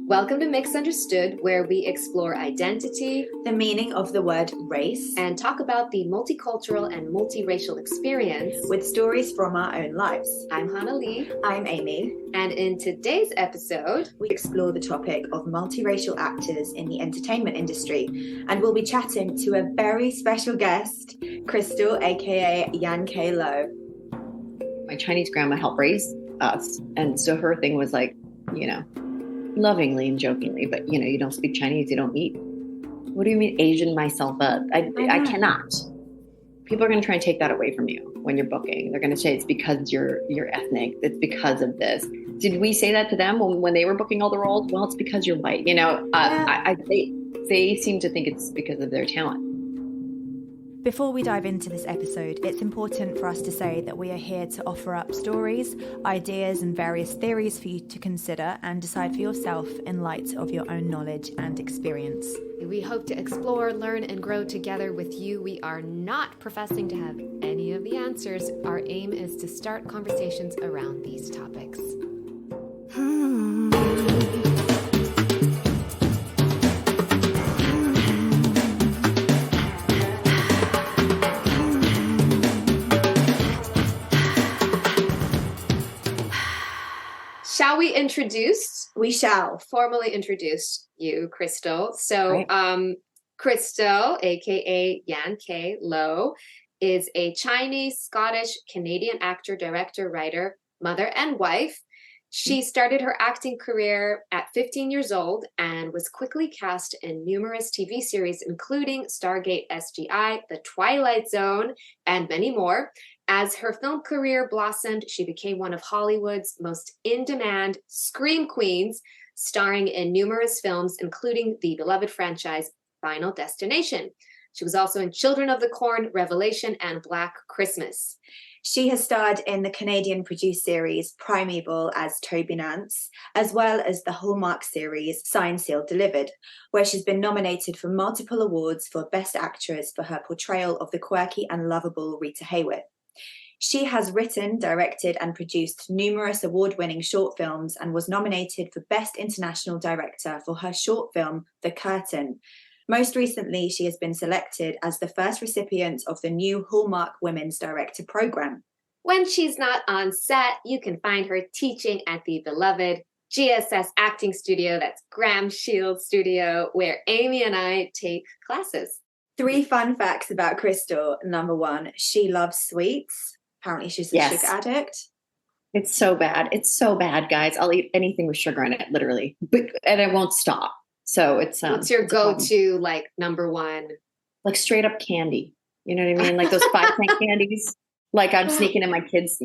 Welcome to Misunderstood, where we explore identity, the meaning of the word race, and talk about the multicultural and multiracial experience with stories from our own lives. I'm Hannah Lee. I'm Amy. And in today's episode, we explore the topic of multiracial actors in the entertainment industry. And we'll be chatting to a very special guest, Crystal, aka Yan K. Lowe. My Chinese grandma helped raise us. And so her thing was like, lovingly and jokingly, but you don't speak Chinese, you don't eat. What do you mean Asian myself up? I cannot. People are going to try and take that away from you when you're booking. They're going to say it's because you're ethnic. It's because of this. Did we say that to them when they were booking all the roles? Well, it's because you're white. They seem to think it's because of their talent. Before we dive into this episode, it's important for us to say that we are here to offer up stories, ideas, and various theories for you to consider and decide for yourself in light of your own knowledge and experience. We hope to explore, learn, and grow together with you. We are not professing to have any of the answers. Our aim is to start conversations around these topics. Shall we introduce? We shall. Formally introduce you, Crystal. So, right. Crystal, aka Yan K. Lowe, is a Chinese, Scottish, Canadian actor, director, writer, mother, and wife. She started her acting career at 15 years old and was quickly cast in numerous TV series, including Stargate SGI, The Twilight Zone, and many more. As her film career blossomed, she became one of Hollywood's most in-demand scream queens, starring in numerous films, including the beloved franchise Final Destination. She was also in Children of the Corn, Revelation, and Black Christmas. She has starred in the Canadian-produced series Primeval as Toby Nance, as well as the Hallmark series Signed, Sealed, Delivered, where she's been nominated for multiple awards for Best Actress for her portrayal of the quirky and lovable Rita Hayworth. She has written, directed, and produced numerous award-winning short films and was nominated for Best International Director for her short film, The Curtain. Most recently, she has been selected as the first recipient of the new Hallmark Women's Director Program. When she's not on set, you can find her teaching at the beloved GSS Acting Studio, that's Graham Shields Studio, where Amy and I take classes. 3 fun facts about Crystal. Number 1, she loves sweets. Apparently she's a sugar addict. It's so bad. It's so bad, guys. I'll eat anything with sugar in it, literally. And I won't stop. So it's what's your go-to, like, number 1? Like straight up candy. You know what I mean? Like those 5-cent candies. Like I'm sneaking in my kids,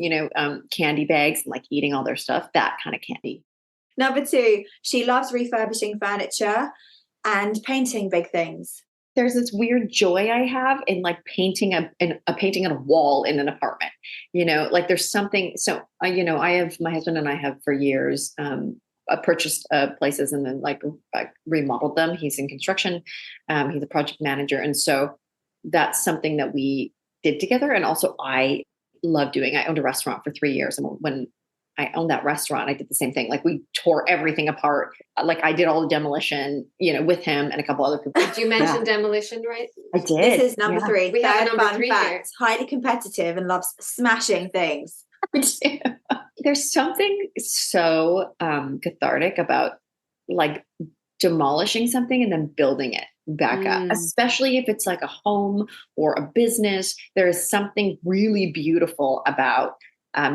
candy bags and like eating all their stuff. That kind of candy. Number 2, she loves refurbishing furniture and painting big things. There's this weird joy I have in like painting a painting on a wall in an apartment, like there's something. So, my husband and I have for years purchased places and then like remodeled them. He's in construction. He's a project manager. And so that's something that we did together. And also I love doing. I owned a restaurant for 3 years. And when I owned that restaurant, I did the same thing. Like we tore everything apart. Like I did all the demolition, with him and a couple other people. Did you mention demolition, right? I did. This is number 3. We have a number 3 here. Highly competitive and loves smashing things. There's something so cathartic about like demolishing something and then building it back up, especially if it's like a home or a business. There is something really beautiful about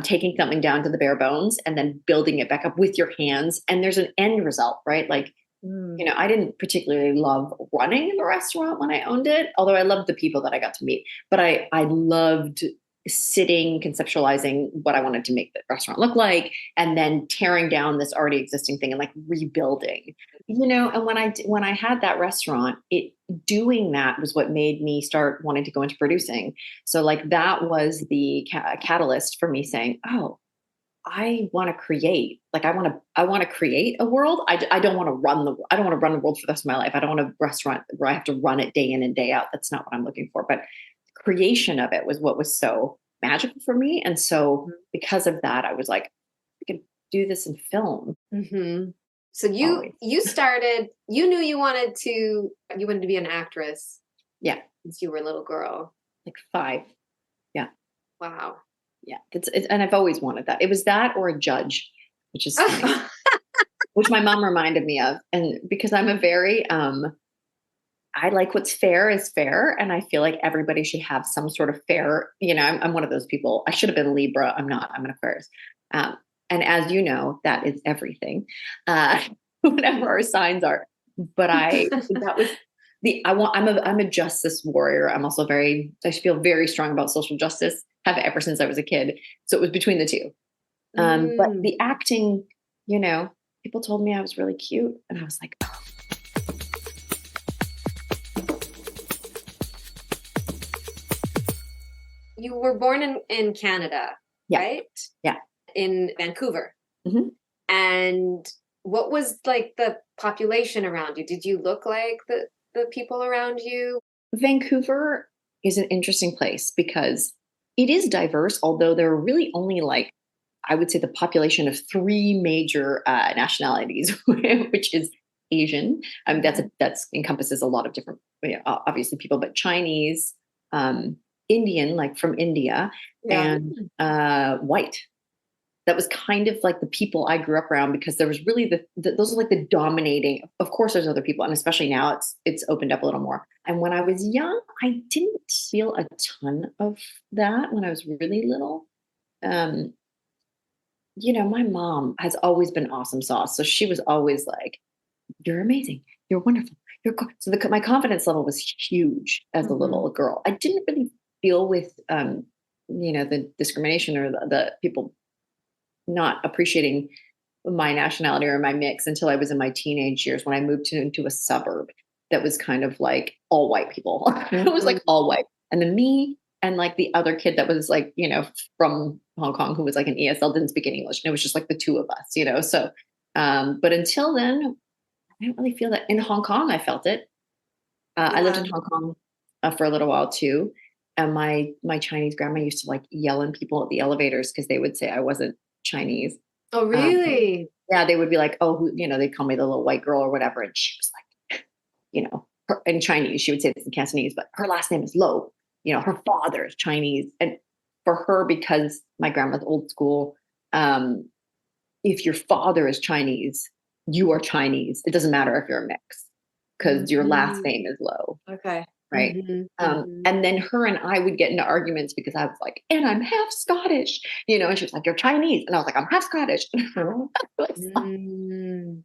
taking something down to the bare bones and then building it back up with your hands. And there's an end result, right? Like, I didn't particularly love running the restaurant when I owned it, although I loved the people that I got to meet. But I loved sitting, conceptualizing what I wanted to make the restaurant look like, and then tearing down this already existing thing and like rebuilding, and when I had that restaurant, doing that was what made me start wanting to go into producing. So like that was the catalyst for me saying, oh, I want to create, like I want to create a world. I don't want to run the world for the rest of my life. I don't want a restaurant where I have to run it day in and day out. That's not what I'm looking for. But creation of it was what was so magical for me. And so because of that, I was like, I could do this in film. Mm-hmm. So you started, you knew you wanted to be an actress. Yeah. Since you were a little girl. Like 5. Yeah. Wow. Yeah. And I've always wanted that. It was that or a judge, which is funny, which my mom reminded me of. And because I'm a very, I like what's fair is fair. And I feel like everybody should have some sort of fair, I'm one of those people. I should have been a Libra. I'm not, I'm an Aquarius. And as you know, that is everything, whatever our signs are. But that was I'm a justice warrior. I'm also I feel very strong about social justice, have ever since I was a kid. So it was between the two. But the acting, people told me I was really cute. And I was like, oh. You were born in Canada, right? Yeah. In Vancouver. Mm-hmm. And what was like the population around you? Did you look like the people around you? Vancouver is an interesting place because it is diverse, although there are really only I would say the population of 3 major nationalities, which is Asian. That's encompasses a lot of different, obviously people, but Chinese, Indian, like from India, and white. That was kind of like the people I grew up around, because there was really those are like the dominating. Of course, there's other people, and especially now it's opened up a little more. And when I was young, I didn't feel a ton of that when I was really little. My mom has always been awesome sauce, so she was always like, "You're amazing. You're wonderful. You're good." So my confidence level was huge as a little girl. I didn't really feel with the discrimination or the people not appreciating my nationality or my mix until I was in my teenage years, when I moved into a suburb that was kind of like all white people. It was like all white. And then me and like the other kid that was like, from Hong Kong, who was like an ESL, didn't speak any English. And it was just like the 2 of us, So, but until then, I didn't really feel that. In Hong Kong, I felt it. I lived in Hong Kong for a little while too. And my Chinese grandma used to like yell at people at the elevators because they would say I wasn't Chinese. Oh, really? Yeah, they would be like, oh, they'd call me the little white girl or whatever. And she was like, in Chinese, she would say this in Cantonese, but her last name is Lowe. Her father is Chinese. And for her, because my grandma's old school, if your father is Chinese, you are Chinese. It doesn't matter if you're a mix, because your last name is Lowe. Okay. Right. And then her and I would get into arguments because I was like, and I'm half Scottish, and she was like, you're Chinese. And I was like, I'm half Scottish.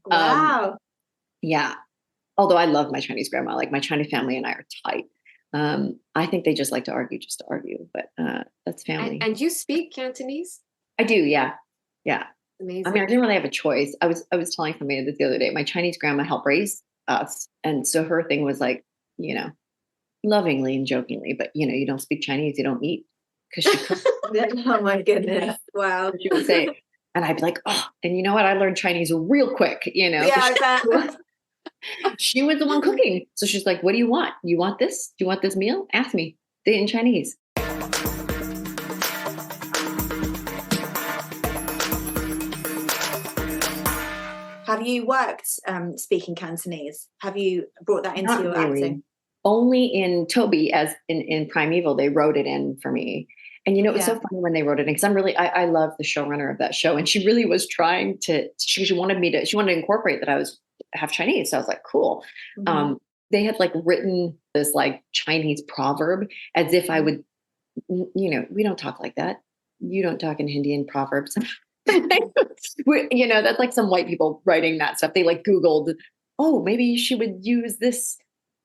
Wow. Yeah. Although I love my Chinese grandma, like my Chinese family and I are tight. I think they just like to argue just to argue, but that's family. And you speak Cantonese? I do. Yeah. Yeah. Amazing. I mean, I didn't really have a choice. I was telling somebody this the other day, my Chinese grandma helped raise us. And so her thing was like, lovingly and jokingly, but you don't speak Chinese, you don't eat, because she could. Oh my goodness! Wow. She would say, and I'd be like, oh, and you know what? I learned Chinese real quick, Yeah, I bet. She was the one cooking, so she's like, "What do you want? You want this? Do you want this meal? Ask me." Say it in Chinese. Have you worked speaking Cantonese? Have you brought that into your acting? Only in Toby, as in Primeval, they wrote it in for me. And it was so funny when they wrote it in, because I love the showrunner of that show, and she really was trying to. She wanted to incorporate that I was half Chinese. So I was like, cool. They had like written this like Chinese proverb as if I would. We don't talk like that. You don't talk in Hindi in proverbs. That's like some white people writing that stuff. They like Googled, oh, maybe she would use this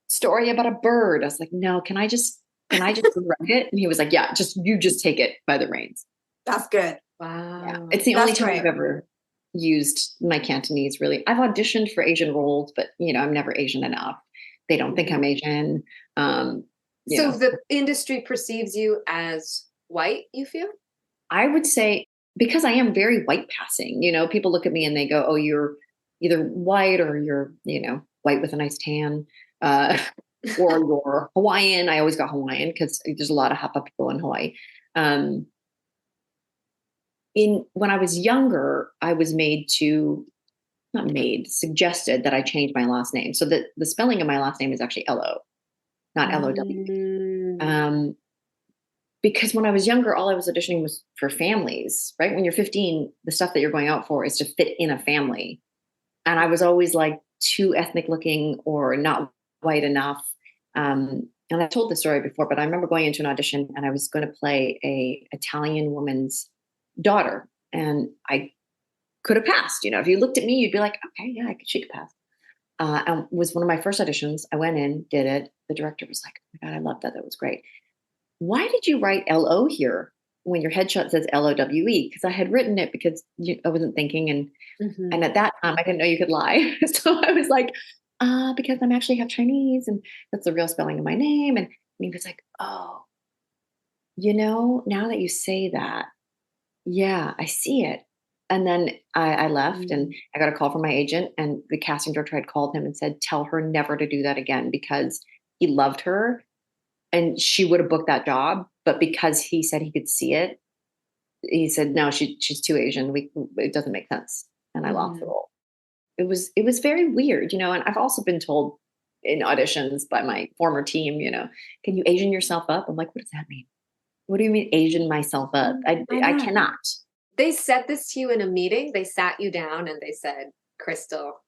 story about a bird. I was like, no, can I just write it? And he was like, yeah, you just take it by the reins. That's good. Wow. Yeah. It's the only time I've ever used my Cantonese, really. I've auditioned for Asian roles, but I'm never Asian enough. They don't think I'm Asian. So the industry perceives you as white, you feel? I would say, because I am very white passing, people look at me and they go, oh, you're either white or you're, white with a nice tan. Or you're Hawaiian. I always got Hawaiian because there's a lot of Hapa people in Hawaii. When I was younger, I was made to not made, suggested that I change my last name. So the spelling of my last name is actually Lo, not Low. Because when I was younger, all I was auditioning was for families, right? When you're 15, the stuff that you're going out for is to fit in a family. And I was always like too ethnic looking or not white enough. And I told this story before, but I remember going into an audition and I was going to play a Italian woman's daughter. And I could have passed. If you looked at me, you'd be like, okay, yeah, she could pass. And it was one of my first auditions. I went in, did it. The director was like, oh my God, I loved that. That was great. Why did you write LO here when your headshot says LOWE? Because I had written it because I wasn't thinking. And at that time, I didn't know you could lie. So I was like, because I'm actually half Chinese and that's the real spelling of my name. And he was like, oh, now that you say that, yeah, I see it. And then I left and I got a call from my agent, and the casting director had called him and said, tell her never to do that again, because he loved her and she would have booked that job. But because he said he could see it, he said, no, she's too Asian. It doesn't make sense. And I lost the role. It was very weird, and I've also been told in auditions by my former team, can you Asian yourself up? I'm like, what does that mean? What do you mean Asian myself up? I cannot. They said this to you in a meeting. They sat you down and they said, Crystal,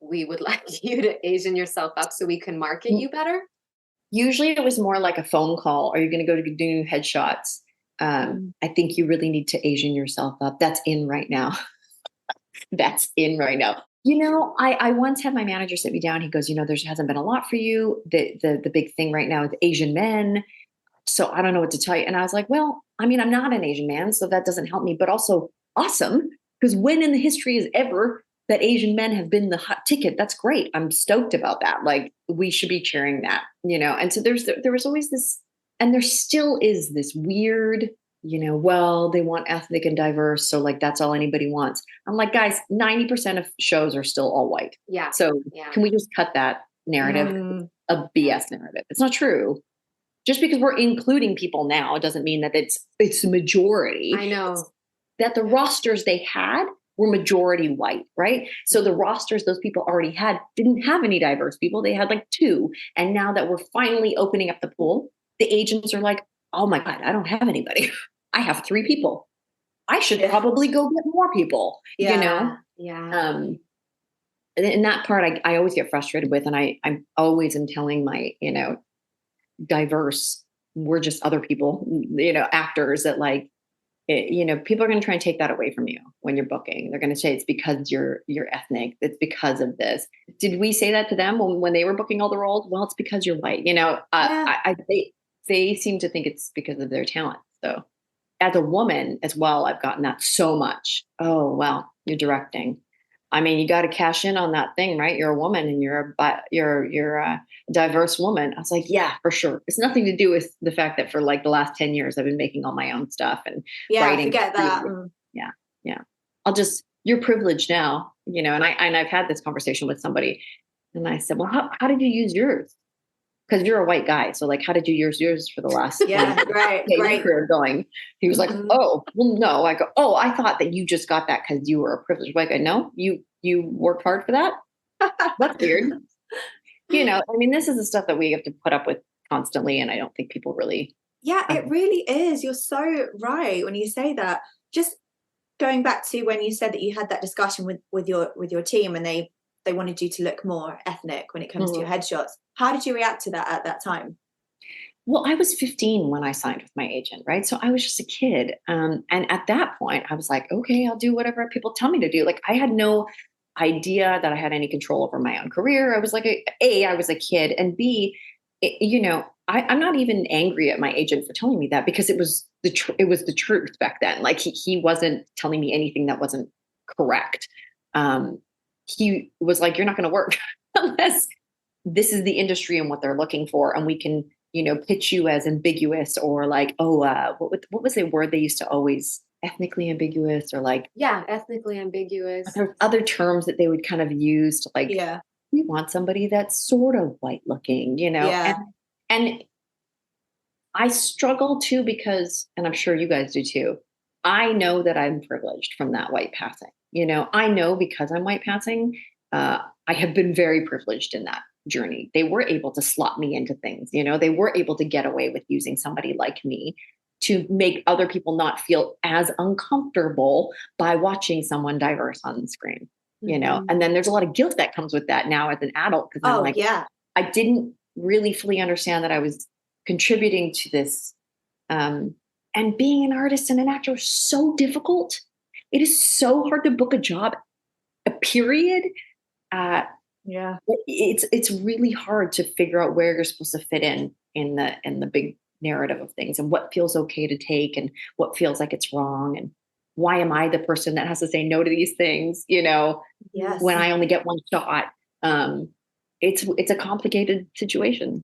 we would like you to Asian yourself up so we can market you better. Usually it was more like a phone call. Are you going to go to do new headshots? I think you really need to Asian yourself up. That's in right now. That's in right now. I once had my manager sit me down. He goes, there hasn't been a lot for you. The big thing right now is Asian men. So I don't know what to tell you. And I was like, well, I'm not an Asian man, so that doesn't help me, but also awesome. Because when in the history is ever that Asian men have been the hot ticket, that's great. I'm stoked about that. Like, we should be cheering that, And so there was always this, and there still is this weird, well, they want ethnic and diverse. So like, that's all anybody wants. I'm like, guys, 90% of shows are still all white. Yeah. So can we just cut that narrative, a BS narrative? It's not true. Just because we're including people now doesn't mean that it's the majority. I know. It's that the rosters they had were majority white, right? So the rosters those people already had didn't have any diverse people. They had like 2. And now that we're finally opening up the pool, the agents are like, oh my God, I don't have anybody. I have 3 people. I should probably go get more people, Yeah. And that part I always get frustrated with. And I'm always am telling my, diverse, we're just other people, actors that like, people are going to try and take that away from you when you're booking. They're going to say it's because you're ethnic. It's because of this. Did we say that to them when they were booking all the roles? Well, it's because you're white. They seem to think it's because of their talent. So as a woman as well, I've gotten that so much. Oh, well, you're directing. You got to cash in on that thing, right? You're a woman and you're a diverse woman. I was like, yeah, for sure. It's nothing to do with the fact that for like the last 10 years, I've been making all my own stuff and writing. Forget that. Yeah. You're privileged now, and I've had this conversation with somebody and I said, well, how did you use yours? Because you're a white guy. So like, how did you use yours for the last right. career going? He was like, oh, well, no. I go, oh, I thought that you just got that because you were a privileged white guy. No, you worked hard for that. That's weird. This is the stuff that we have to put up with constantly. And I don't think people really. Yeah, it really is. You're so right when you say that. Just going back to when you said that you had that discussion with your team and they wanted you to look more ethnic when it comes to your headshots. How did you react to that at that time? Well, I was 15 when I signed with my agent, right? So I was just a kid. And at that point, I was like, okay, I'll do whatever people tell me to do. Like, I had no idea that I had any control over my own career. I was like, I was a kid. And B, I'm not even angry at my agent for telling me that, because it was the truth back then. Like, he wasn't telling me anything that wasn't correct. He was like, you're not going to work unless this is the industry and what they're looking for. And we can, pitch you as ambiguous or like, what was the word they used to always, ethnically ambiguous or like. Yeah, ethnically ambiguous. Other terms that they would kind of use to like, we want somebody that's sort of white looking, Yeah. And I struggle too because, and I'm sure you guys do too, I know that I'm privileged from that white passing. I know because I'm white passing, I have been very privileged in that journey. They were able to slot me into things, they were able to get away with using somebody like me to make other people not feel as uncomfortable by watching someone diverse on the screen, and then there's a lot of guilt that comes with that now as an adult. Because I'm like, yeah. I didn't really fully understand that I was contributing to this. And being an artist and an actor is so difficult. It is so hard to book a job, a period. Yeah. It's really hard to figure out where you're supposed to fit in the big narrative of things, and what feels okay to take and what feels like it's wrong, and why am I the person that has to say no to these things, Yes. when I only get one shot. It's a complicated situation.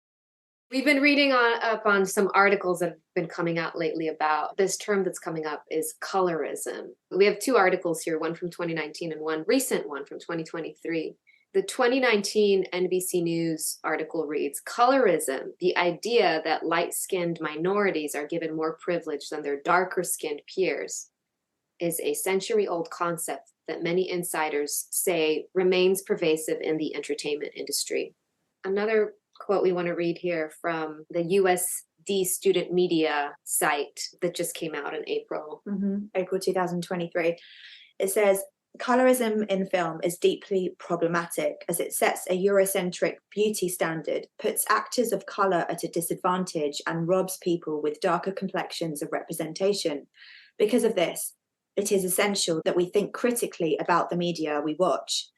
We've been reading up on some articles that have been coming out lately about this term that's coming up is colorism. We have 2 articles here, one from 2019 and one recent one from 2023. The 2019 NBC News article reads, "Colorism, the idea that light-skinned minorities are given more privilege than their darker-skinned peers, is a century-old concept that many insiders say remains pervasive in the entertainment industry." Another quote we want to read here from the USD Student Media site that just came out in April. April 2023. It says, "Colorism in film is deeply problematic as it sets a Eurocentric beauty standard, puts actors of colour at a disadvantage, and robs people with darker complexions of representation. Because of this, it is essential that we think critically about the media we watch."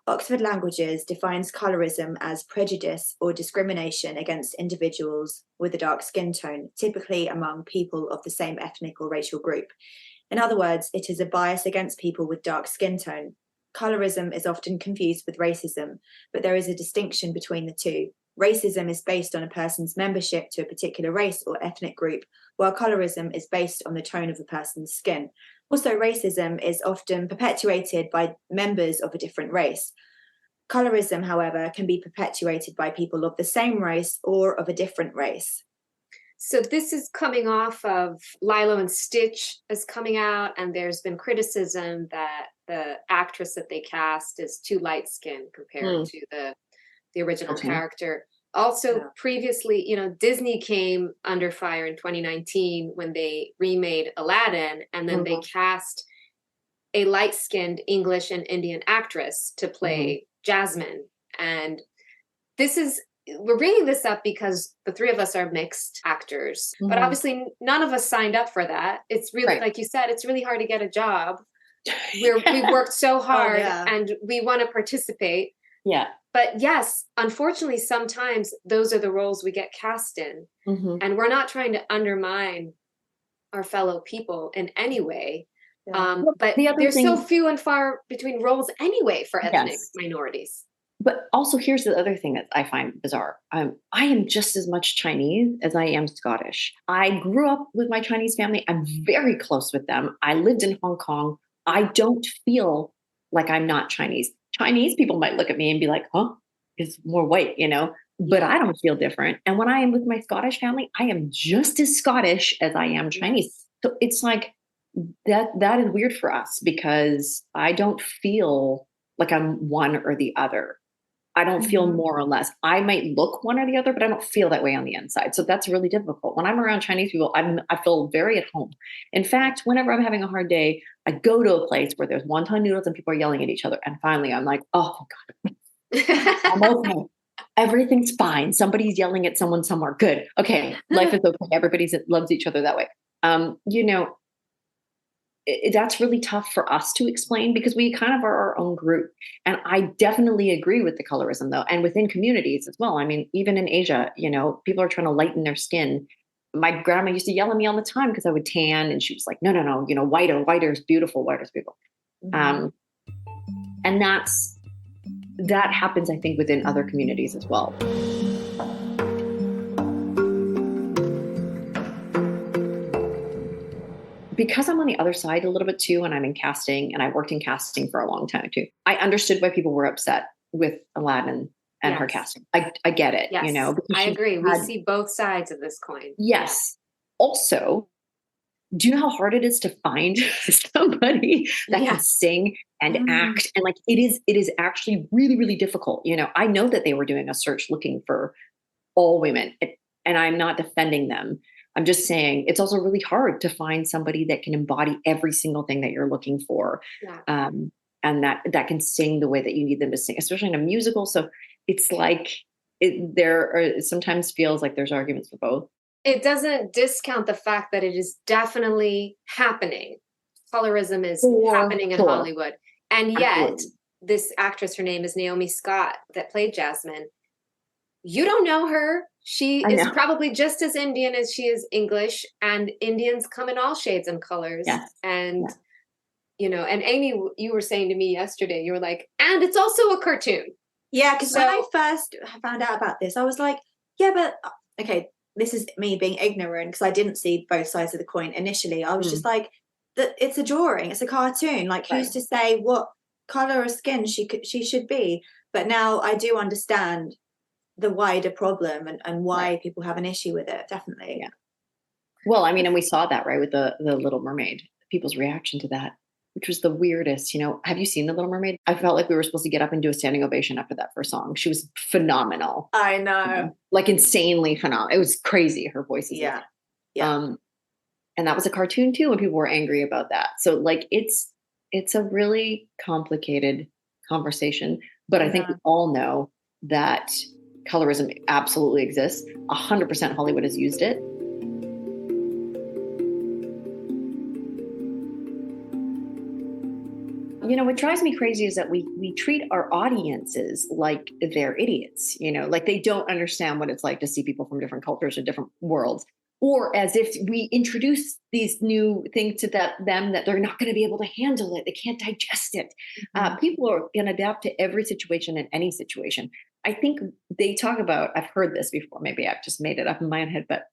Oxford Languages defines colorism as prejudice or discrimination against individuals with a dark skin tone, typically among people of the same ethnic or racial group. In other words, it is a bias against people with dark skin tone. Colorism is often confused with racism, but there is a distinction between the two. Racism is based on a person's membership to a particular race or ethnic group, while colorism is based on the tone of a person's skin. Also, racism is often perpetuated by members of a different race. Colorism, however, can be perpetuated by people of the same race or of a different race. So this is coming off of Lilo and Stitch is coming out, and there's been criticism that the actress that they cast is too light-skinned compared to the original character. Also, previously, Disney came under fire in 2019 when they remade Aladdin, and then they cast a light-skinned English and Indian actress to play Jasmine. And we're bringing this up because the 3 of us are mixed actors, but obviously none of us signed up for that. It's really, like you said, it's really hard to get a job. We've worked so hard and we want to participate. Yeah. But yes, unfortunately, sometimes those are the roles we get cast in. And we're not trying to undermine our fellow people in any way. But there's so few and far between roles anyway for ethnic minorities. But also, here's the other thing that I find bizarre. I am just as much Chinese as I am Scottish. I grew up with my Chinese family. I'm very close with them. I lived in Hong Kong. I don't feel like I'm not Chinese. Chinese people might look at me and be like, huh, it's more white, but I don't feel different. And when I am with my Scottish family, I am just as Scottish as I am Chinese. So it's like, that is weird for us because I don't feel like I'm one or the other. I don't feel more or less. I might look one or the other, but I don't feel that way on the inside. So that's really difficult. When I'm around Chinese people, I feel very at home. In fact, whenever I'm having a hard day, I go to a place where there's wonton noodles and people are yelling at each other. And finally, I'm like, oh, God, I'm okay. Everything's fine. Somebody's yelling at someone somewhere. Good. Okay. Life is okay. Everybody loves each other that way. That's really tough for us to explain because we kind of are our own group. And I definitely agree with the colorism though. And within communities as well. I mean, even in Asia, people are trying to lighten their skin. My grandma used to yell at me all the time because I would tan and she was like, no, whiter is beautiful. Whiter is beautiful. And that happens, I think, within other communities as well. Because I'm on the other side a little bit too, and I'm in casting and I've worked in casting for a long time too. I understood why people were upset with Aladdin and her casting. I get it, I agree. We see both sides of this coin. Yes. Also, do you know how hard it is to find somebody that can sing and act? And like, it is actually really, really difficult. I know that they were doing a search looking for all women, and I'm not defending them. I'm just saying it's also really hard to find somebody that can embody every single thing that you're looking for. Yeah. And that can sing the way that you need them to sing, especially in a musical. So it's like, it sometimes feels like there's arguments for both. It doesn't discount the fact that it is definitely happening. Colorism is happening in Hollywood. And yet, this actress, her name is Naomi Scott, that played Jasmine. You don't know her. She is probably just as Indian as she is English, and Indians come in all shades and colors. Yes. And, and Amy, you were saying to me yesterday, you were like, and it's also a cartoon. Yeah, because when I first found out about this, I was like, yeah, but okay, this is me being ignorant because I didn't see both sides of the coin initially. I was just like, it's a drawing, it's a cartoon. Like, who's to say what color of skin she should be? But now I do understand the wider problem and why people have an issue with it. Definitely. Yeah. Well, I mean, and we saw that, right, with the Little Mermaid, people's reaction to that, which was the weirdest. Have you seen the Little Mermaid? I felt like we were supposed to get up and do a standing ovation after that first song. She was phenomenal. I know. Like insanely phenomenal. It was crazy. Her voice is yeah. And that was a cartoon too, and people were angry about that. So like it's a really complicated conversation, but I think we all know that colorism absolutely exists. 100% Hollywood has used it. What drives me crazy is that we treat our audiences like they're idiots, like they don't understand what it's like to see people from different cultures or different worlds, or as if we Introduce these new things to them that they're not going to be able to handle it. They can't digest it. People are going to adapt to every situation and any situation. I think they talk about, I've heard this before, maybe I've just made it up in my own head, but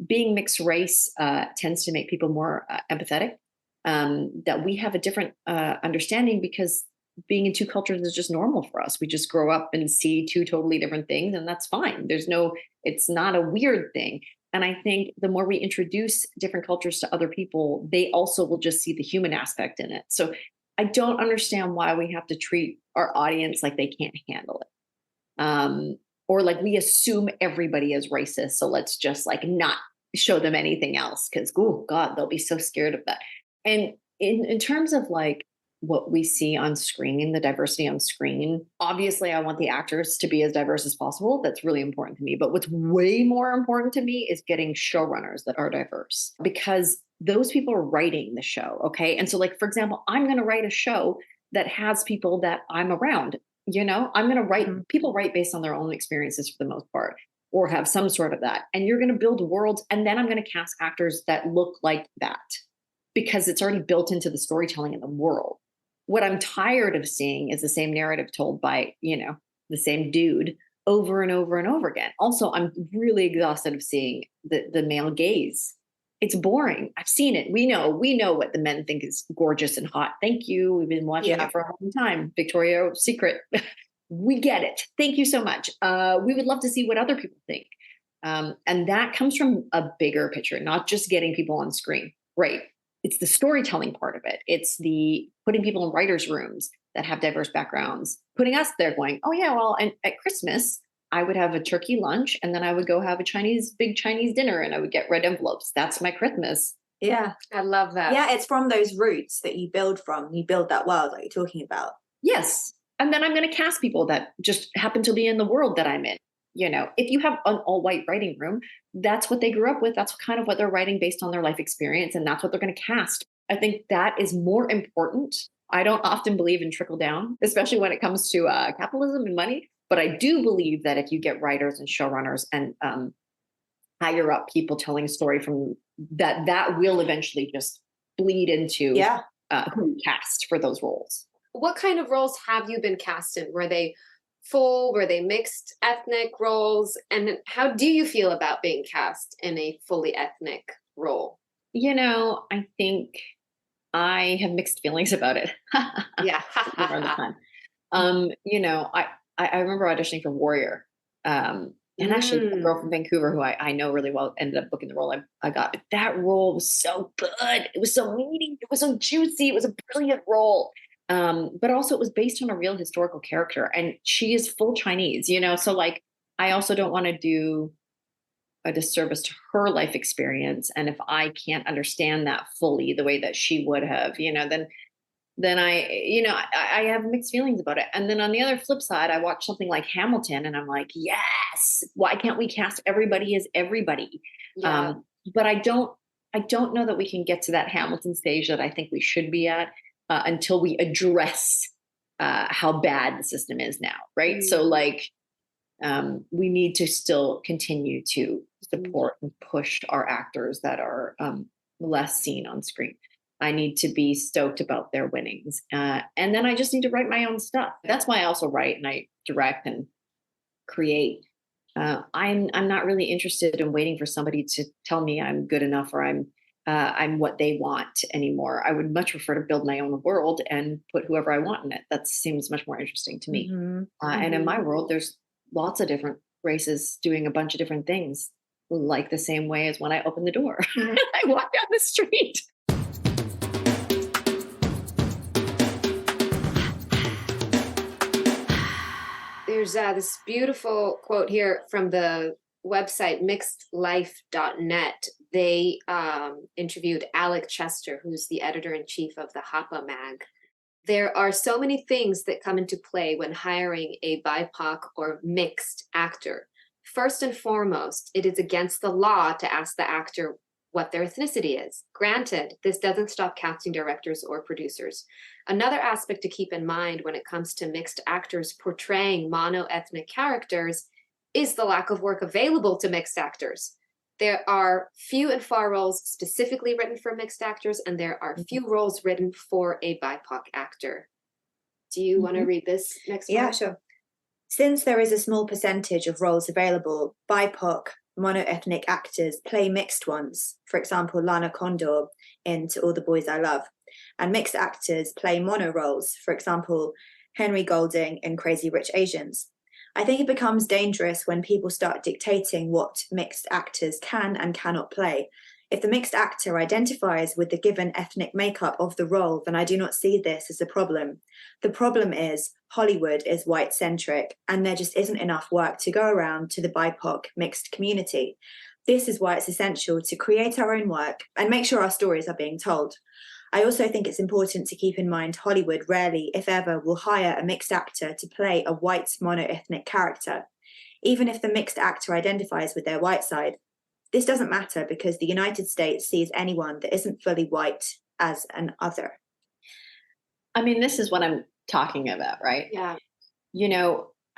being mixed race tends to make people more empathetic. That we have a different understanding because being in two cultures is just normal for us. We just grow up and see two totally different things, and that's fine. It's not a weird thing. And I think the more we introduce different cultures to other people, they also will just see the human aspect in it. So I don't understand why we have to treat our audience like they can't handle it. Or like we assume everybody is racist. So let's just like not show them anything else because, oh God, they'll be so scared of that. And in terms of like what we see on screen, the diversity on screen, obviously I want the actors to be as diverse as possible. That's really important to me. But what's way more important to me is getting showrunners that are diverse, because those people are writing the show. Okay. And so like, for example, I'm going to write a show that has people that I'm around, I'm going to write, people write based on their own experiences for the most part, or have some sort of that. And you're going to build worlds. And then I'm going to cast actors that look like that, because it's already built into the storytelling in the world. What I'm tired of seeing is the same narrative told by, the same dude over and over and over again. Also, I'm really exhausted of seeing the male gaze. It's boring. I've seen it. We know what the men think is gorgeous and hot. Thank you. We've been watching it for a long time. Victoria's Secret. We get it. Thank you so much. We would love to see what other people think. And that comes from a bigger picture, not just getting people on screen. Right. It's the storytelling part of it. It's the putting people in writers' rooms that have diverse backgrounds, putting us there going, oh yeah, well, and at Christmas, I would have a turkey lunch and then I would go have a big Chinese dinner and I would get red envelopes. That's my Christmas. Yeah. I love that. Yeah. It's from those roots that you build from. You build that world that you're talking about. Yes. And then I'm going to cast people that just happen to be in the world that I'm in. If you have an all-white writing room, that's what they grew up with. That's kind of what they're writing based on their life experience. And that's what they're going to cast. I think that is more important. I don't often believe in trickle down, especially when it comes to capitalism and money. But I do believe that if you get writers and showrunners and higher up people telling a story from that will eventually just bleed into who you cast for those roles. What kind of roles have you been cast in? Were they full? Were they mixed ethnic roles? And how do you feel about being cast in a fully ethnic role? I think I have mixed feelings about it. Yeah. All the time. I remember auditioning for Warrior. And actually, the girl from Vancouver, who I know really well, ended up booking the role I got. That role was so good. It was so meaty. It was so juicy. It was a brilliant role. But also, it was based on a real historical character. And she is full Chinese, So, like, I also don't want to do a disservice to her life experience. And if I can't understand that fully the way that she would have, then I have mixed feelings about it. And then on the other flip side, I watch something like Hamilton and I'm like, yes, why can't we cast everybody as everybody? Yeah. But I don't know that we can get to that Hamilton stage that I think we should be at until we address how bad the system is now. Right. So like, we need to still continue to support and push our actors that are less seen on screen. I need to be stoked about their winnings. And then I just need to write my own stuff. That's why I also write and I direct and create. I'm not really interested in waiting for somebody to tell me I'm good enough or I'm what they want anymore. I would much prefer to build my own world and put whoever I want in it. That seems much more interesting to me. And in my world, there's lots of different races doing a bunch of different things, like the same way as when I open the door. I walk down the street. There's this beautiful quote here from the website mixedlife.net. They interviewed Alec Chester, who's the editor-in-chief of the Hapa mag. There are so many things that come into play when hiring a BIPOC or mixed actor. First and foremost, it is against the law to ask the actor what their ethnicity is. Granted, this doesn't stop casting directors or producers. Another aspect to keep in mind when it comes to mixed actors portraying mono-ethnic characters is the lack of work available to mixed actors. There are few and far roles specifically written for mixed actors, and there are few roles written for a BIPOC actor. Do you want to read this next one? Yeah, sure. Since there is a small percentage of roles available, BIPOC monoethnic actors play mixed ones. For example, Lana Condor in To All the Boys I Love. And mixed actors play mono roles. For example, Henry Golding in Crazy Rich Asians. I think it becomes dangerous when people start dictating what mixed actors can and cannot play. If the mixed actor identifies with the given ethnic makeup of the role, then I do not see this as a problem. The problem is Hollywood is white-centric, and there just isn't enough work to go around to the BIPOC mixed community. This is why it's essential to create our own work and make sure our stories are being told. I also think it's important to keep in mind Hollywood rarely, if ever, will hire a mixed actor to play a white monoethnic character, even if the mixed actor identifies with their white side. This doesn't matter because the United States sees anyone that isn't fully white as an other. I mean, this is what I'm talking about, right? Yeah.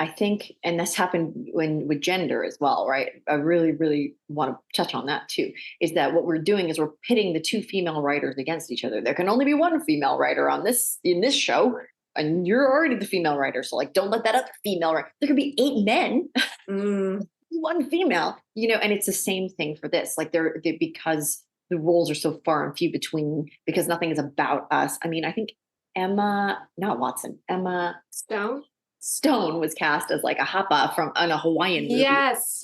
I think, and this happened with gender as well, right? I really, really want to touch on that too, is that what we're doing is we're pitting the two female writers against each other. There can only be one female writer in this show, and you're already the female writer. So like, don't let that other female writer, there could be 8 men, one female, and it's the same thing for this. Like because the roles are so far and few between, because nothing is about us. I mean, I think Emma Stone was cast as like a hapa on a Hawaiian movie. Yes.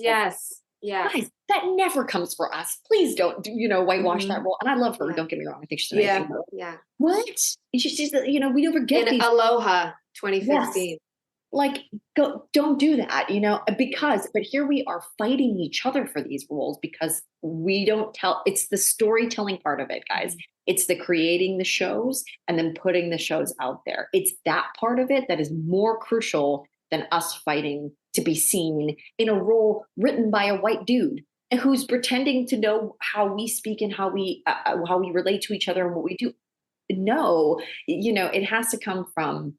Yeah. Guys, that never comes for us. Please don't, whitewash that role. And I love her. Yeah. Don't get me wrong. I think she's amazing. Yeah. What? She's we never get in these. Aloha 2015. Yes. Like, don't do that, but here we are fighting each other for these roles because we don't tell. It's the storytelling part of it, guys. It's the creating the shows and then putting the shows out there. It's that part of it that is more crucial than us fighting to be seen in a role written by a white dude and who's pretending to know how we speak and how we relate to each other and what we do. No, it has to come from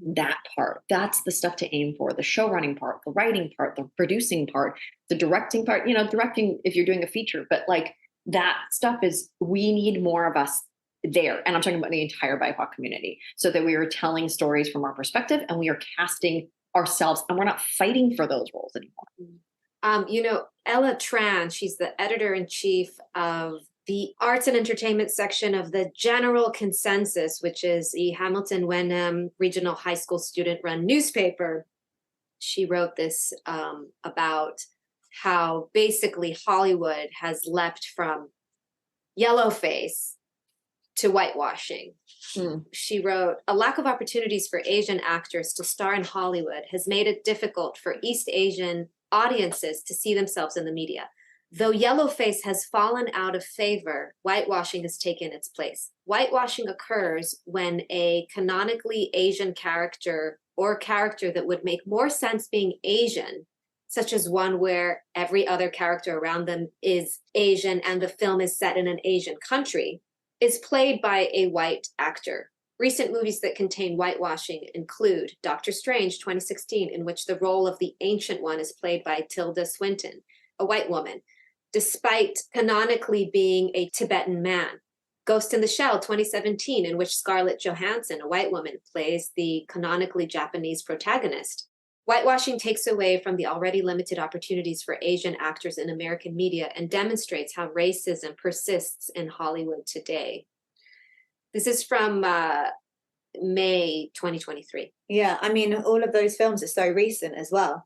that part. That's the stuff to aim for. The show running part, the writing part, the producing part, the directing part, directing if you're doing a feature, but like that stuff is, we need more of us there. And I'm talking about the entire BIPOC community, so that we are telling stories from our perspective and we are casting ourselves and we're not fighting for those roles anymore. Ella Tran, she's the editor-in-chief of the arts and entertainment section of the General Consensus, which is the Hamilton Wenham Regional High School student-run newspaper. she wrote this about how basically Hollywood has leapt from yellowface to whitewashing. She wrote, a lack of opportunities for Asian actors to star in Hollywood has made it difficult for East Asian audiences to see themselves in the media. Though yellowface has fallen out of favor, whitewashing has taken its place. Whitewashing occurs when a canonically Asian character or character that would make more sense being Asian, such as one where every other character around them is Asian and the film is set in an Asian country, is played by a white actor. Recent movies that contain whitewashing include Doctor Strange 2016, in which the role of the Ancient One is played by Tilda Swinton, a white woman, despite canonically being a Tibetan man. Ghost in the Shell 2017, in which Scarlett Johansson, a white woman, plays the canonically Japanese protagonist. Whitewashing takes away from the already limited opportunities for Asian actors in American media and demonstrates how racism persists in Hollywood today. This is from May 2023. Yeah, I mean, all of those films are so recent as well.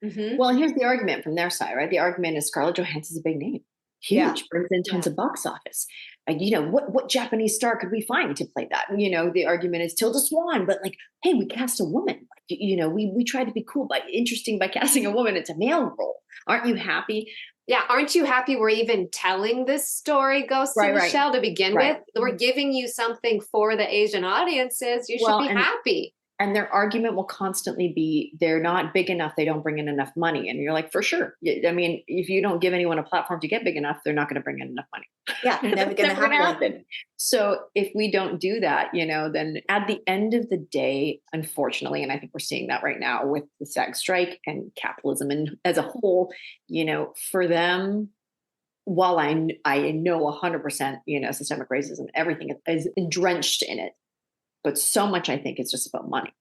Mm-hmm. Well, here's the argument from their side, right? The argument is Scarlett Johansson's a big name. Huge, brings in tons of box office. What Japanese star could we find to play that? The argument is Tilda Swan, but hey, we cast a woman. We try to be cool interesting by casting a woman. It's a male role. Aren't you happy? Yeah, aren't you happy we're even telling this story, Ghost in the Shell, to begin with? We're giving you something for the Asian audiences. You should be happy. And their argument will constantly be, they're not big enough, they don't bring in enough money. And you're like, for sure. I mean, if you don't give anyone a platform to get big enough, they're not going to bring in enough money. Yeah, never going to happen. So if we don't do that, then at the end of the day, unfortunately, and I think we're seeing that right now with the SAG strike and capitalism and as a whole, for them, while I know 100%, systemic racism, everything is drenched in it. But so much, I think, is just about money.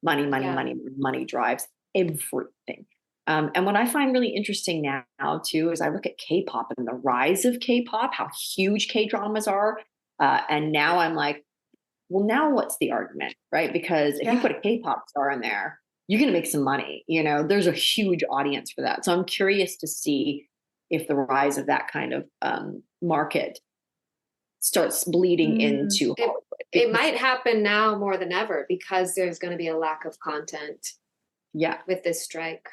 Money drives everything. And what I find really interesting now, too, is I look at K-pop and the rise of K-pop, how huge K-dramas are. And now I'm like, well, now what's the argument, right? Because if you put a K-pop star in there, you're going to make some money. There's a huge audience for that. So I'm curious to see if the rise of that kind of market starts bleeding into Hollywood. It might happen now more than ever because there's going to be a lack of content. Yeah. With this strike.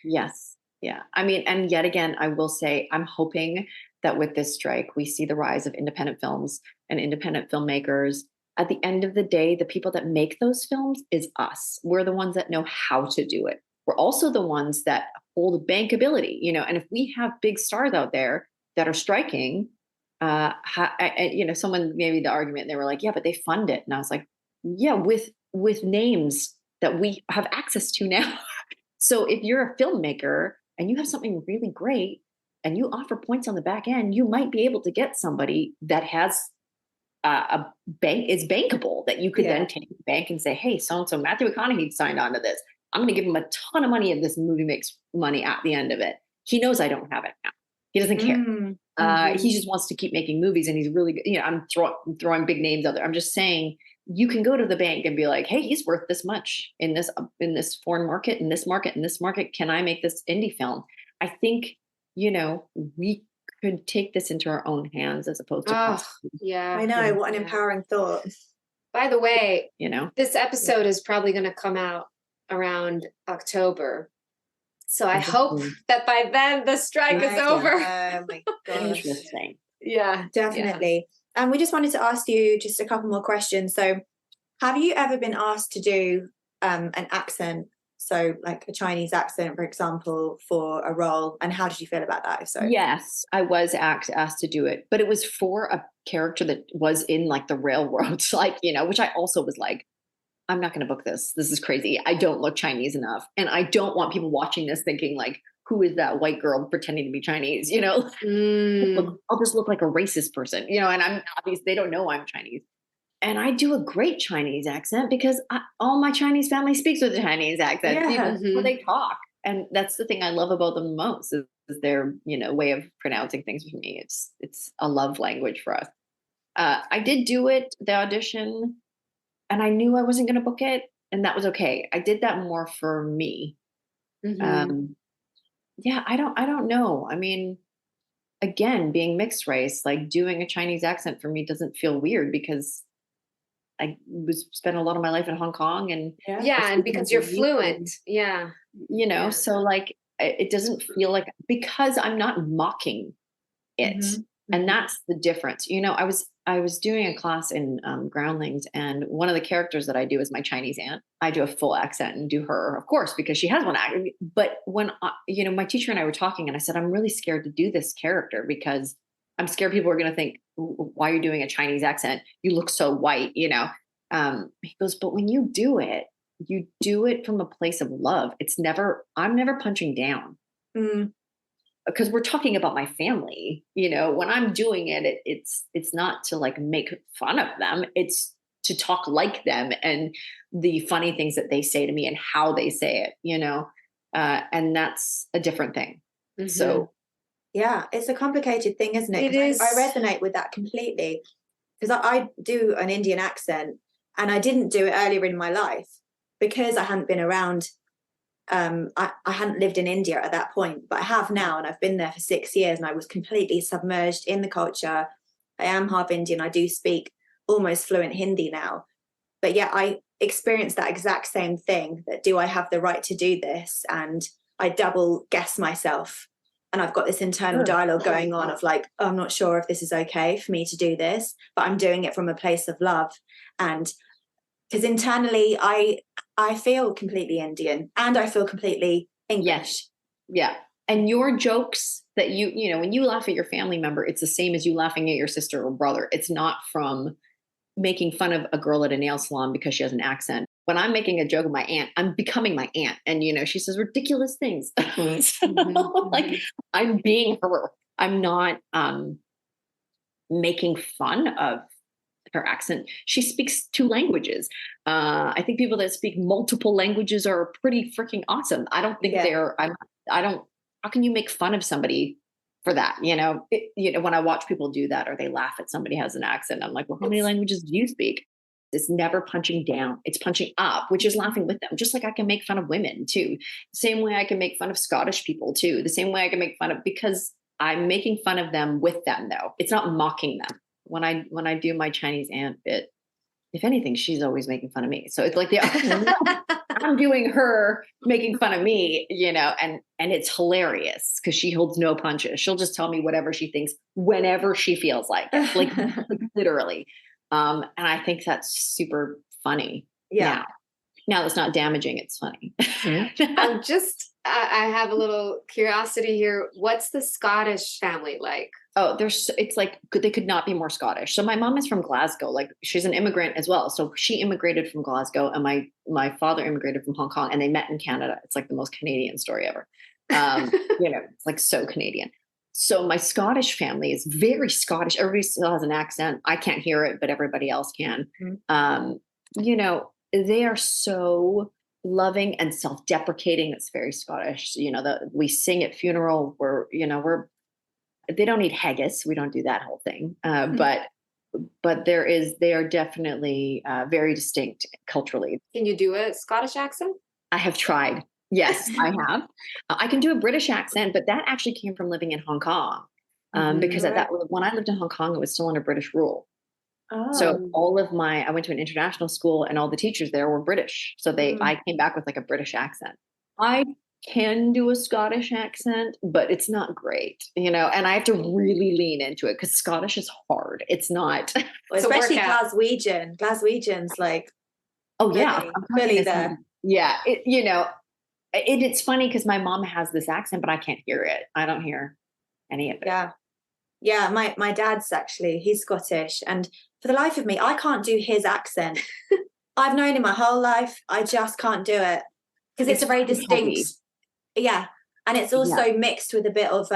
Yes. Yeah. I mean, and yet again, I will say, I'm hoping that with this strike, we see the rise of independent films and independent filmmakers. At the end of the day, the people that make those films is us. We're the ones that know how to do it. We're also the ones that hold bankability, and if we have big stars out there that are striking, someone gave me the argument, they were like, yeah, but they fund it. And I was like, yeah, with names that we have access to now. So if you're a filmmaker and you have something really great and you offer points on the back end, you might be able to get somebody that has is bankable, that you could then take to the bank and say, hey, so-and-so Matthew McConaughey signed on to this. I'm going to give him a ton of money if this movie makes money at the end of it. He knows I don't have it now. He doesn't care. He just wants to keep making movies, and he's really good. I'm throwing big names out there. I'm just saying you can go to the bank and be like, hey, he's worth this much in this foreign market, in this market. Can I make this indie film? I think, we could take this into our own hands as opposed to. I know. What an empowering thought. By the way, this episode is probably going to come out around October. So I hope that by then the strike is over. Oh my gosh. Interesting. Yeah, definitely. Yeah. And we just wanted to ask you just a couple more questions. So have you ever been asked to do an accent? So like a Chinese accent, for example, for a role. And how did you feel about that? If so? Yes, I was asked to do it, but it was for a character that was in like the railroads, which I also was like, I'm not going to book this. This is crazy. I don't look Chinese enough. And I don't want people watching this thinking like, who is that white girl pretending to be Chinese? I'll just look like a racist person, and I'm obvious they don't know I'm Chinese. And I do a great Chinese accent because all my Chinese family speaks with a Chinese accent. So they talk. And that's the thing I love about them most is their, way of pronouncing things for me. It's a love language for us. I did do it, the audition, and I knew I wasn't going to book it. And that was okay. I did that more for me Yeah, I don't know. I mean, again, being mixed race, like doing a Chinese accent for me doesn't feel weird because I was spent a lot of my life in Hong Kong and Yeah, and because you're fluent. Yeah. so like it doesn't feel like because I'm not mocking it. And that's the difference. I was doing a class in Groundlings, and one of the characters that I do is my Chinese aunt. I do a full accent and do her, of course, because she has one accent. But when my teacher and I were talking, and I said, I'm really scared to do this character because I'm scared people are going to think, why are you doing a Chinese accent? You look so white, He goes, but when you do it from a place of love. I'm never punching down. Because we're talking about my family, when I'm doing it, it's not to like make fun of them. It's to talk like them and the funny things that they say to me and how they say it, and that's a different thing. So yeah, it's a complicated thing, isn't it? It is. I resonate with that completely because I do an Indian accent and I didn't do it earlier in my life because I hadn't been around. I hadn't lived in India at that point, but I have now, and I've been there for 6 years, and I was completely submerged in the culture. I am half Indian. I do speak almost fluent Hindi now, but yeah, I experienced that exact same thing. That do I have the right to do this? And I double guess myself, and I've got this internal dialogue going on of like, oh, I'm not sure if this is okay for me to do this, but I'm doing it from a place of love, and because internally I feel completely Indian and I feel completely English. Yes. Yeah. And your jokes that when you laugh at your family member, it's the same as you laughing at your sister or brother. It's not from making fun of a girl at a nail salon because she has an accent. When I'm making a joke of my aunt, I'm becoming my aunt. And, she says ridiculous things. Like I'm being her. I'm not making fun of her accent. She speaks 2 languages. I think people that speak multiple languages are pretty freaking awesome. I don't think how can you make fun of somebody for that? When I watch people do that or they laugh at somebody who has an accent, I'm like, well, how many languages do you speak? It's never punching down. It's punching up, which is laughing with them. Just like I can make fun of women too. Same way I can make fun of Scottish people too. The same way I can make fun of, because I'm making fun of them with them though. It's not mocking them. When I do my Chinese aunt bit, if anything, she's always making fun of me. So it's like I'm doing her making fun of me, and it's hilarious because she holds no punches. She'll just tell me whatever she thinks whenever she feels like it, like literally. And I think that's super funny. Yeah. Now it's not damaging. It's funny. I have a little curiosity here. What's the Scottish family like? Oh, it's like they could not be more Scottish. So my mom is from Glasgow. Like she's an immigrant as well. So she immigrated from Glasgow and my father immigrated from Hong Kong and they met in Canada. It's like the most Canadian story ever. It's like so Canadian. So my Scottish family is very Scottish. Everybody still has an accent. I can't hear it, but everybody else can. They are so loving and self-deprecating. It's very Scottish. We sing at funeral. They don't eat haggis. We don't do that whole thing. But they are definitely very distinct culturally. Can you do a Scottish accent? I have tried. Yes, I have. I can do a British accent, but that actually came from living in Hong Kong. Because when I lived in Hong Kong, it was still under British rule. Oh. So I went to an international school and all the teachers there were British. So I came back with like a British accent. I can do a Scottish accent, but it's not great, and I have to really lean into it because Scottish is hard. It's not. Well, especially Glaswegian. Glaswegian's like, oh yeah, really there. Yeah. It's funny because my mom has this accent, but I can't hear it. I don't hear any of it. Yeah. Yeah. My dad's he's Scottish. And for the life of me, I can't do his accent. I've known him my whole life. I just can't do it because it's a very distinct. Heavy. Yeah. And it's also mixed with a bit of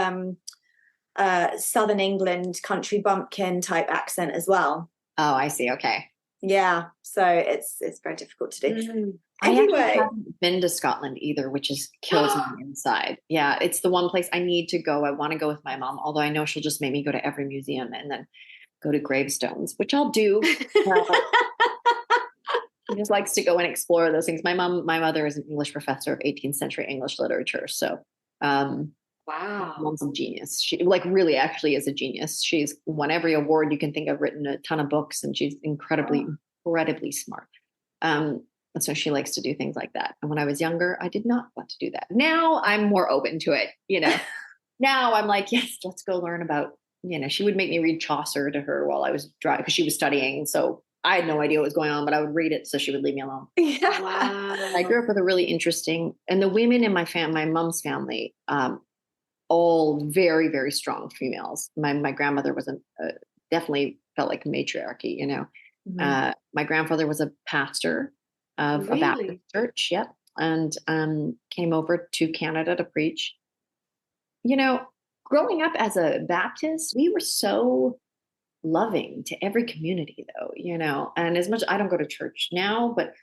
Southern England country bumpkin type accent as well. Oh, I see. Okay. Yeah. So it's very difficult to do. Anyway. I haven't been to Scotland either, which is kills me inside. Yeah. It's the one place I need to go. I want to go with my mom, although I know she'll just make me go to every museum and then go to gravestones, which I'll do. He just likes to go and explore those things. My mother is an English professor of 18th century English literature. So, my Wow. mom's a genius. She like really actually is a genius. She's won every award you can think of, written a ton of books, and she's incredibly smart. And so she likes to do things like that. And when I was younger, I did not want to do that. Now I'm more open to it. Now I'm like, yes, let's go learn about, she would make me read Chaucer to her while I was driving because she was studying. So I had no idea what was going on, but I would read it so she would leave me alone. Yeah. Wow. I grew up with a really interesting, and the women in my mom's family, all very, very strong females. My grandmother was definitely felt like a matriarchy, Mhm. My grandfather was a pastor of a Baptist church. Yep. And came over to Canada to preach. Growing up as a Baptist, we were so loving to every community though, and as much, I don't go to church now, but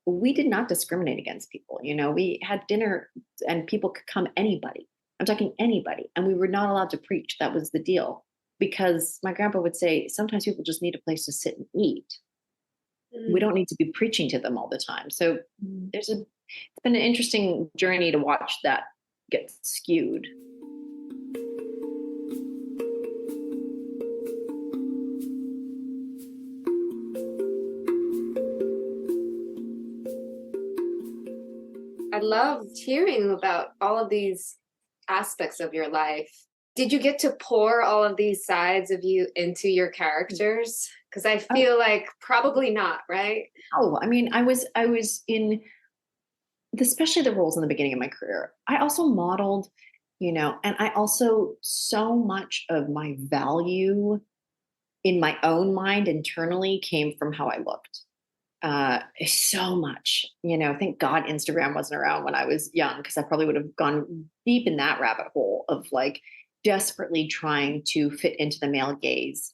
we did not discriminate against people. We had dinner and people could come, anybody. I'm talking anybody. And we were not allowed to preach. That was the deal. Because my grandpa would say, sometimes people just need a place to sit and eat. We don't need to be preaching to them all the time. So it's been an interesting journey to watch that get skewed. I loved hearing about all of these aspects of your life. Did you get to pour all of these sides of you into your characters? Because I feel like probably not, right? Oh, I mean, I was in, especially the roles in the beginning of my career. I also modeled, and I also, so much of my value in my own mind internally came from how I looked. So much, thank God Instagram wasn't around when I was young, because I probably would have gone deep in that rabbit hole of like desperately trying to fit into the male gaze,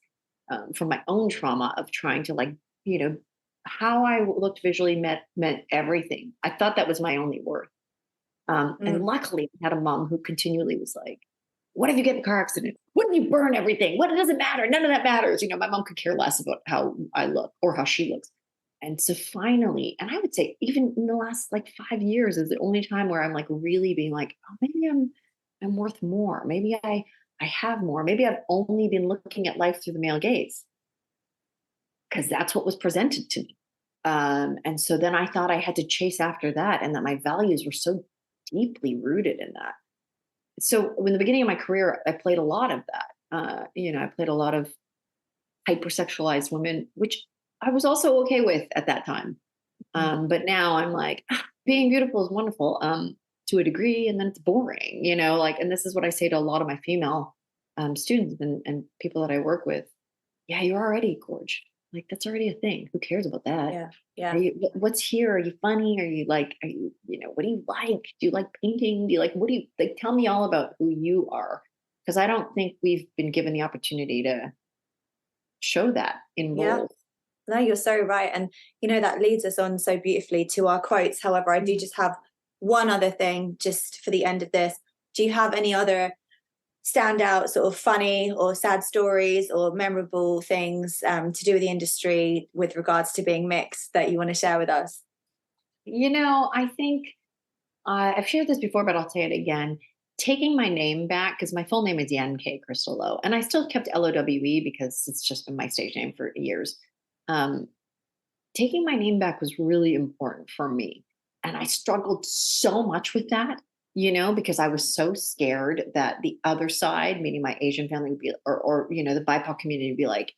from my own trauma of trying to how I looked visually meant everything. I thought that was my only worth. And luckily I had a mom who continually was like, what if you get in a car accident? What if you burn everything? What, it doesn't matter. None of that matters. My mom could care less about how I look or how she looks. And so finally, and I would say even in the last like 5 years is the only time where I'm like really being like, oh, maybe I'm worth more. Maybe I have more. Maybe I've only been looking at life through the male gaze, because that's what was presented to me. And so then I thought I had to chase after that, and that my values were so deeply rooted in that. So in the beginning of my career, I played a lot of that. I played a lot of hypersexualized women, which I was also okay with at that time. But now I'm like, being beautiful is wonderful, to a degree, and then it's boring, and this is what I say to a lot of my female students and people that I work with. Yeah, you're already gorgeous. Like, that's already a thing. Who cares about that? Yeah. Yeah. What's here? Are you funny? Are you what do you like? Do you like painting? Do you like, what do you like? Tell me all about who you are. Because I don't think we've been given the opportunity to show that in roles. No, you're so right. And, that leads us on so beautifully to our quotes. However, I do just have one other thing just for the end of this. Do you have any other standout sort of funny or sad stories or memorable things to do with the industry with regards to being mixed that you want to share with us? I think I've shared this before, but I'll say it again. Taking my name back, because my full name is Yan K. Crystal Lowe, and I still kept LOWE because it's just been my stage name for years. Taking my name back was really important for me. And I struggled so much with that, because I was so scared that the other side, meaning my Asian family, would be, or the BIPOC community would be like,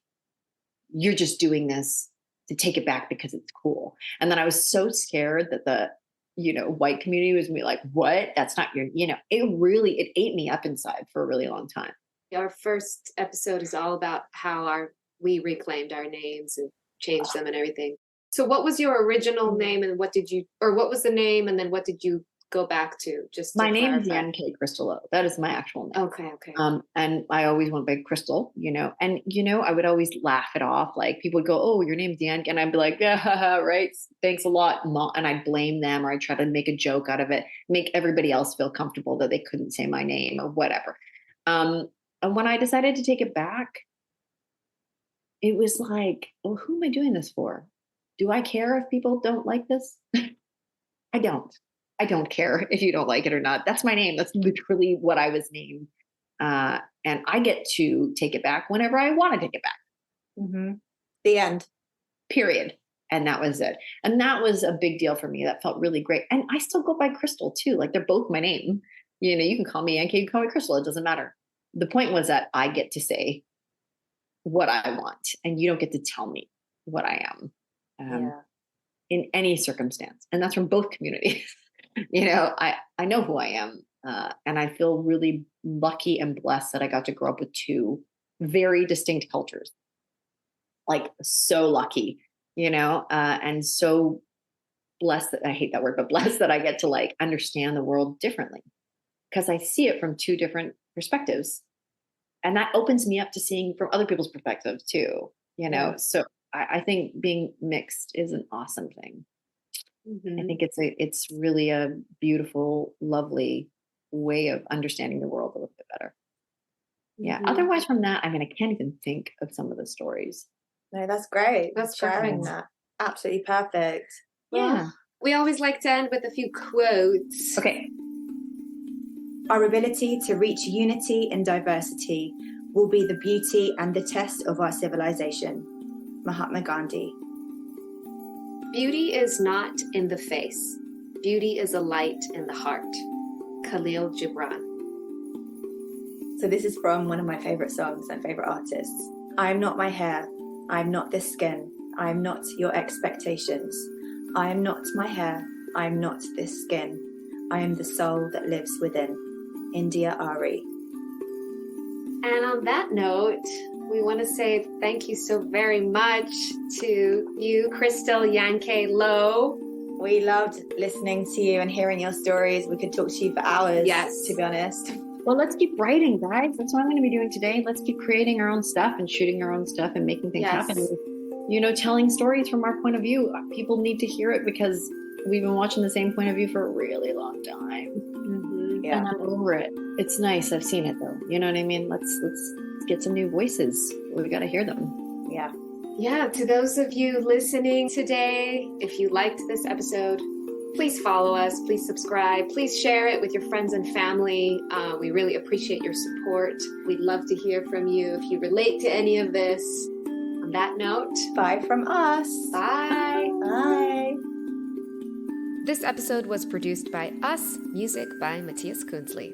you're just doing this to take it back because it's cool. And then I was so scared that the, white community was gonna be like, what? That's not your, it ate me up inside for a really long time. Our first episode is all about how we reclaimed our names and changed them and everything. So what was your original name, and what was the name, and then what did you go back to? Just my name is Yan K. Crystal Lowe. That is my actual name. Okay. And I always went by Crystal, and I would always laugh it off. Like, people would go, "Oh, your name's Yan," and I'd be like, "Yeah, right. Thanks a lot." And I'd blame them, or I'd try to make a joke out of it, make everybody else feel comfortable that they couldn't say my name or whatever. And when I decided to take it back, it was like, well, who am I doing this for? Do I care if people don't like this? I don't. I don't care if you don't like it or not. That's my name. That's literally what I was named. And I get to take it back whenever I want to take it back. Mm-hmm. The end. Period. And that was it. And that was a big deal for me. That felt really great. And I still go by Crystal too. Like they're both my name. You know, you can call me Yankee, you can call me Crystal. It doesn't matter. The point was that I get to say what I want, and you don't get to tell me what I am in any circumstance. And that's from both communities. You know, I know who I am. And I feel really lucky and blessed that I got to grow up with two very distinct cultures. Like so lucky, you know, and so blessed that I hate that word, but blessed that I get to like understand the world differently because I see it from two different perspectives. And that opens me up to seeing from other people's perspectives too, you know? Yeah. So I think being mixed is an awesome thing. Mm-hmm. I think it's really a beautiful, lovely way of understanding the world a little bit better. Yeah. Mm-hmm. Otherwise from that, I mean, I can't even think of some of the stories. No, that's great. That's sharing that. Absolutely perfect. Yeah. Well, we always like to end with a few quotes. Okay. Our ability to reach unity in diversity will be the beauty and the test of our civilization. Mahatma Gandhi. Beauty is not in the face. Beauty is a light in the heart. Khalil Gibran. So this is from one of my favorite songs and favorite artists. I am not my hair. I am not this skin. I am not your expectations. I am not my hair. I am not this skin. I am the soul that lives within. India Ari. And on that note, we want to say thank you so very much to you, Crystal Yankee Lowe. We loved listening to you and hearing your stories. We could talk to you for hours, yes, to be honest. Well, let's keep writing, guys. That's what I'm going to be doing today. Let's keep creating our own stuff and shooting our own stuff and making things happen. You know, telling stories from our point of view. People need to hear it because we've been watching the same point of view for a really long time. Mm-hmm. Yeah. And I'm over it. It's nice. I've seen it though. You know what I mean? Let's get some new voices. We got to hear them. Yeah. Yeah. To those of you listening today, if you liked this episode, please follow us. Please subscribe. Please share it with your friends and family. We really appreciate your support. We'd love to hear from you if you relate to any of this. On that note, bye from us. Bye. Bye. This episode was produced by us, music by Matthias Kunzli.